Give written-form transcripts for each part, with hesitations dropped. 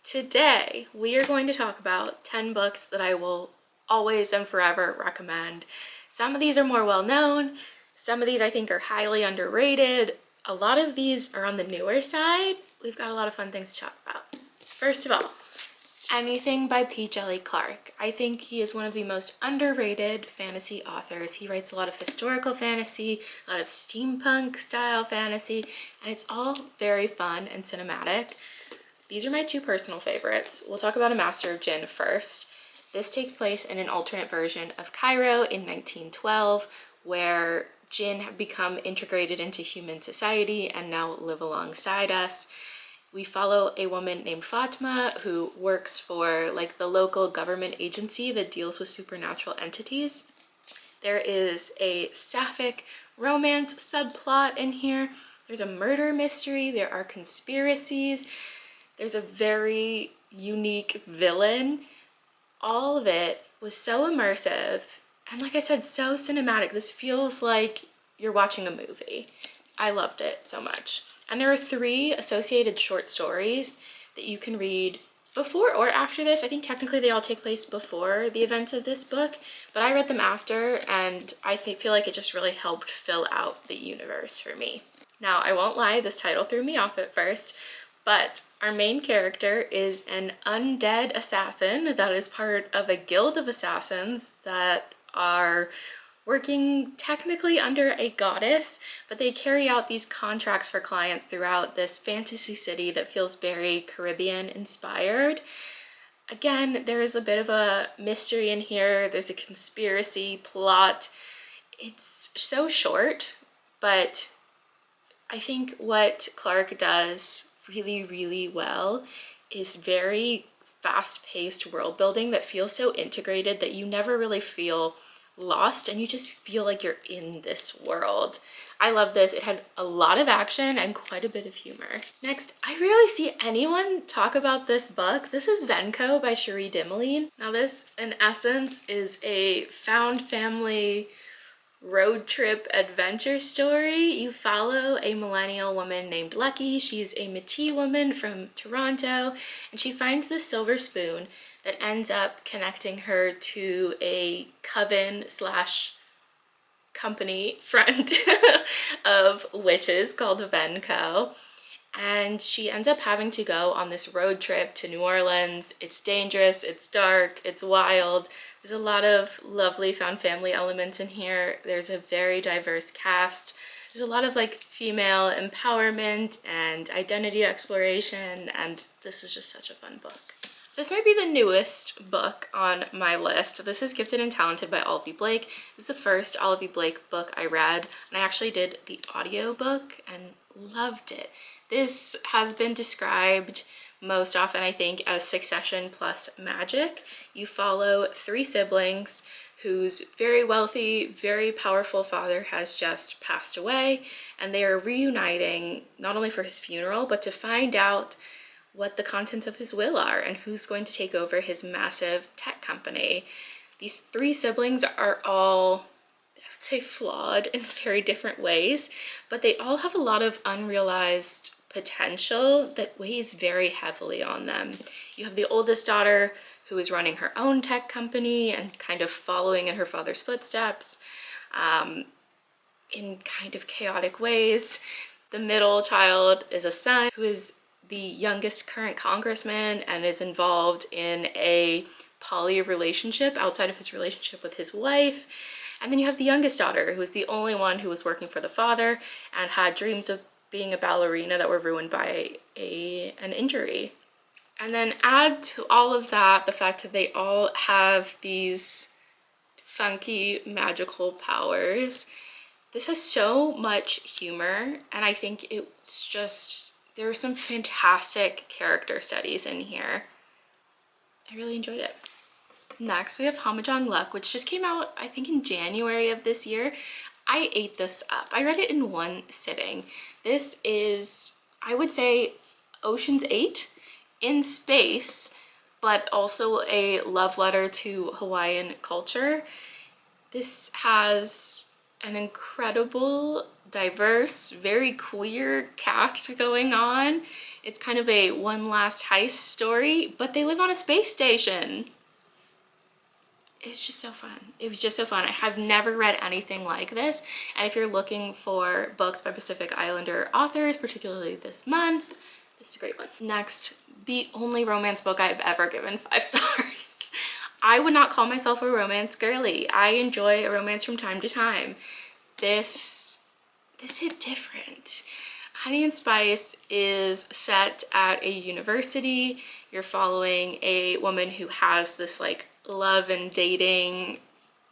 Today we are going to talk about 10 books that I will always and forever recommend. Some of these are more well known, some of these I think are highly underrated. A lot of these are on the newer side. We've got a lot of fun things to talk about. First of all, anything by P. Djeli Clark. I think he is one of the most underrated fantasy authors. He writes a lot of historical fantasy, a lot of steampunk style fantasy, and it's all very fun and cinematic. These are my two personal favorites. We'll talk about A Master of Jinn first. This takes place in an alternate version of Cairo in 1912, where Jinn have become integrated into human society and now live alongside us. We follow a woman named Fatma who works for like the local government agency that deals with supernatural entities. There is a sapphic romance subplot in here. There's a murder mystery. There are conspiracies. There's a very unique villain. All of it was so immersive and, like I said, so cinematic. This feels like you're watching a movie. I loved it so much. And there are 3 associated short stories that you can read before or after this. I think technically they all take place before the events of this book, but I read them after, and I feel like it just really helped fill out the universe for me. Now, I won't lie, this title threw me off at first, but our main character is an undead assassin that is part of a guild of assassins that are working technically under a goddess, but they carry out these contracts for clients throughout this fantasy city that feels very Caribbean inspired. Again, there is a bit of a mystery in here. There's a conspiracy plot. It's so short, but I think what Clark does really well is very fast-paced world building that feels so integrated that you never really feel lost and you just feel like you're in this world. I love this. It had a lot of action and quite a bit of humor. Next, I rarely see anyone talk about this book. This is Venko by Cherie Dimaline. Now this, in essence, is a found family road trip adventure story. You follow a millennial woman named Lucky. She's a Métis woman from Toronto, and she finds this silver spoon that ends up connecting her to a coven / company friend of witches called Venko. And she ends up having to go on this road trip to New Orleans. It's dangerous, it's dark, it's wild. There's a lot of lovely found family elements in here. There's a very diverse cast. There's a lot of like female empowerment and identity exploration, and this is just such a fun book. This might be the newest book on my list. This is Gifted and Talented by Olivia Blake. It was the first Olivia Blake book I read, and I actually did the audiobook and loved it. This has been described most often, I think, as Succession plus magic. You follow 3 siblings whose very wealthy, very powerful father has just passed away, and they are reuniting not only for his funeral, but to find out what the contents of his will are and who's going to take over his massive tech company. These 3 siblings are all, I would say, flawed in very different ways, but they all have a lot of unrealized potential that weighs very heavily on them. You have the oldest daughter who is running her own tech company and kind of following in her father's footsteps in kind of chaotic ways. The middle child is a son who is the youngest current congressman and is involved in a poly relationship outside of his relationship with his wife. And then you have the youngest daughter, who is the only one who was working for the father and had dreams of being a ballerina that were ruined by an injury. And then add to all of that the fact that they all have these funky magical powers. This has so much humor, and I think it's just, there are some fantastic character studies in here. I really enjoyed it. Next, we have Hamajang Luck, which just came out, I think, in January of this year. I ate this up. I read it in one sitting. This is, I would say, Ocean's 8 in space, but also a love letter to Hawaiian culture. This has an incredible diverse, very queer cast going on. It's kind of a one last heist story, but they live on a space station. It's just so fun. It was just so fun. I have never read anything like this. And if you're looking for books by Pacific Islander authors, particularly this month, this is a great one. Next, the only romance book I've ever given 5 stars. I would not call myself a romance girly. I enjoy a romance from time to time. This hit different. Honey and Spice is set at a university. You're following a woman who has this like love and dating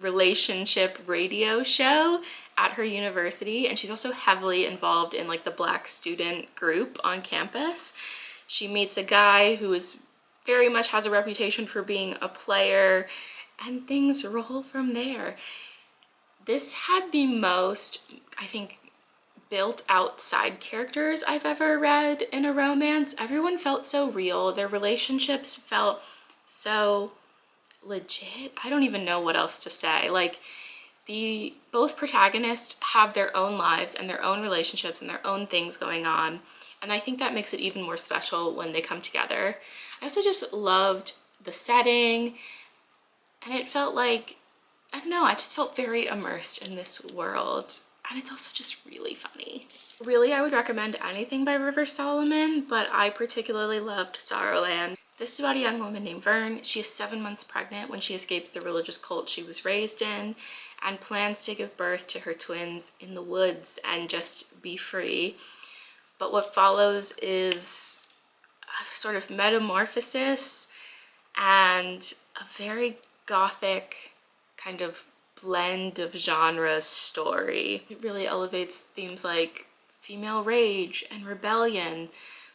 relationship radio show at her university, and she's also heavily involved in like the Black student group on campus. She meets a guy who is very much has a reputation for being a player, and things roll from there. This had the most, I think, built out side characters I've ever read in a romance. Everyone felt so real. Their relationships felt so legit. I don't even know what else to say. Like, both protagonists have their own lives and their own relationships and their own things going on, and I think that makes it even more special when they come together. I also just loved the setting, and it felt like, I don't know, I just felt very immersed in this world. And it's also just really funny. Really, I would recommend anything by River Solomon, but I particularly loved Sorrowland. This is about a young woman named Vern. She is 7 months pregnant when she escapes the religious cult she was raised in and plans to give birth to her twins in the woods and just be free. But what follows is a sort of metamorphosis and a very gothic kind of blend of genre story. It really elevates themes like female rage and rebellion,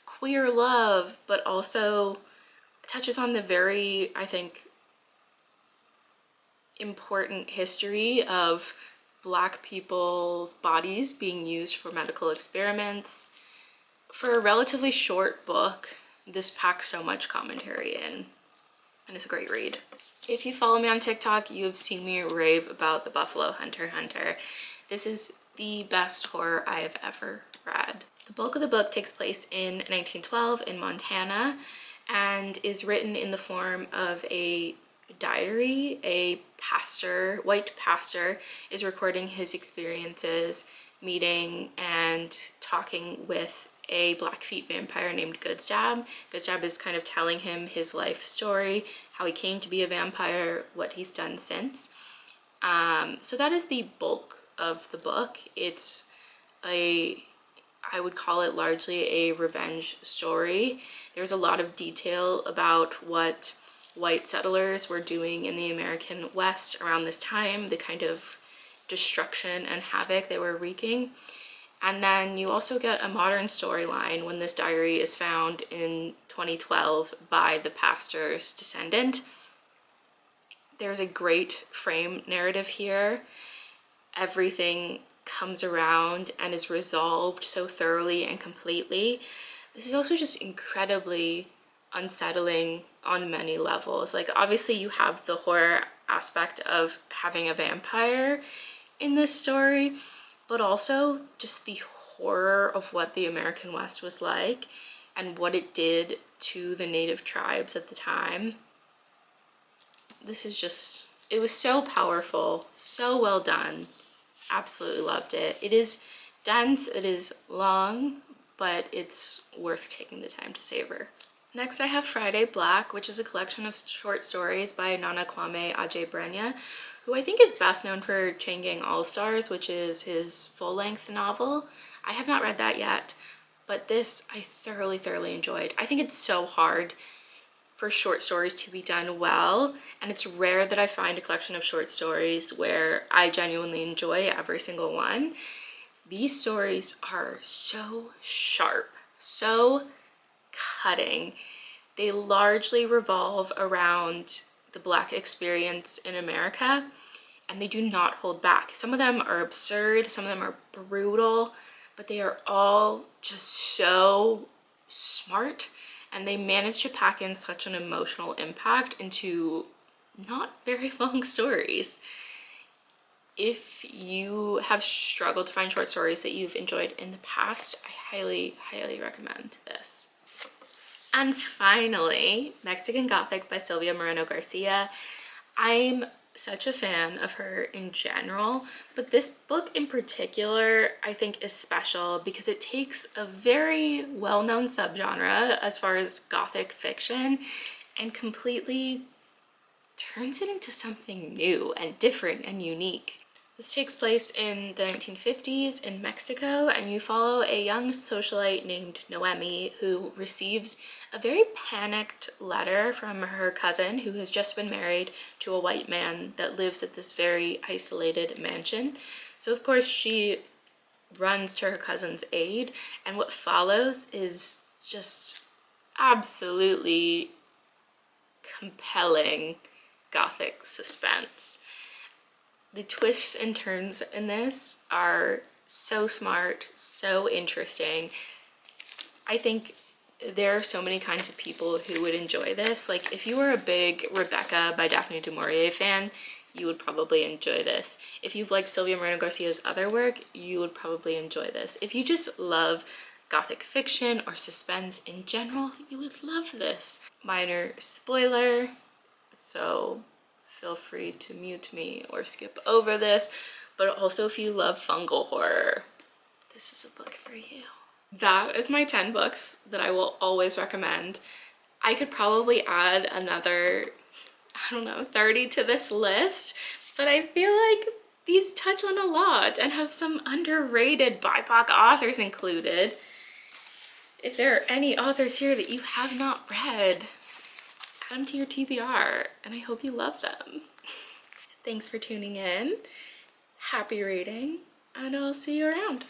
queer love, but also touches on the very, I think, important history of Black people's bodies being used for medical experiments. For a relatively short book, this packs so much commentary in, and it's a great read. If you follow me on TikTok, you have seen me rave about The Buffalo Hunter Hunter. This is the best horror I have ever read. The bulk of the book takes place in 1912 in Montana and is written in the form of a diary. A pastor, white pastor, is recording his experiences meeting and talking with a Blackfeet vampire named Goodstab. Goodstab is kind of telling him his life story, how he came to be a vampire, what he's done since. So that is the bulk of the book. It's I would call it largely a revenge story. There's a lot of detail about what white settlers were doing in the American West around this time, the kind of destruction and havoc they were wreaking. And then you also get a modern storyline when this diary is found in 2012 by the pastor's descendant. There's a great frame narrative here. Everything comes around and is resolved so thoroughly and completely. This is also just incredibly unsettling on many levels. Like, obviously you have the horror aspect of having a vampire in this story, but also just the horror of what the American West was like and what it did to the native tribes at the time. This is just, it was so powerful, so well done. Absolutely loved it. It is dense, it is long, but it's worth taking the time to savor. Next I have Friday Black, which is a collection of short stories by Nana Kwame Adjei-Brenyah, who I think is best known for Chain Gang All-Stars, which is his full-length novel. I have not read that yet, but this I thoroughly enjoyed. I think it's so hard for short stories to be done well, and it's rare that I find a collection of short stories where I genuinely enjoy every single one. These stories are so sharp, so cutting. They largely revolve around the Black experience in America, and they do not hold back. Some of them are absurd, some of them are brutal, but they are all just so smart, and they manage to pack in such an emotional impact into not very long stories. If you have struggled to find short stories that you've enjoyed in the past, I highly, highly recommend this. And finally, Mexican Gothic by Silvia Moreno Garcia. I'm such a fan of her in general, but this book in particular I think is special because it takes a very well-known subgenre as far as Gothic fiction and completely turns it into something new and different and unique. This takes place in the 1950s in Mexico, and you follow a young socialite named Noemi who receives a very panicked letter from her cousin who has just been married to a white man that lives at this very isolated mansion. So of course she runs to her cousin's aid, and what follows is just absolutely compelling Gothic suspense. The twists and turns in this are so smart, so interesting. I think there are so many kinds of people who would enjoy this. Like if you were a big Rebecca by Daphne du Maurier fan, you would probably enjoy this. If you've liked Silvia Moreno Garcia's other work, you would probably enjoy this. If you just love Gothic fiction or suspense in general, you would love this. Minor spoiler, so feel free to mute me or skip over this, but also if you love fungal horror, this is a book for you. That is my 10 books that I will always recommend. I could probably add another, I don't know, 30 to this list, but I feel like these touch on a lot and have some underrated BIPOC authors included. If there are any authors here that you have not read, add them to your TBR, and I hope you love them. Thanks for tuning in. Happy reading, and I'll see you around.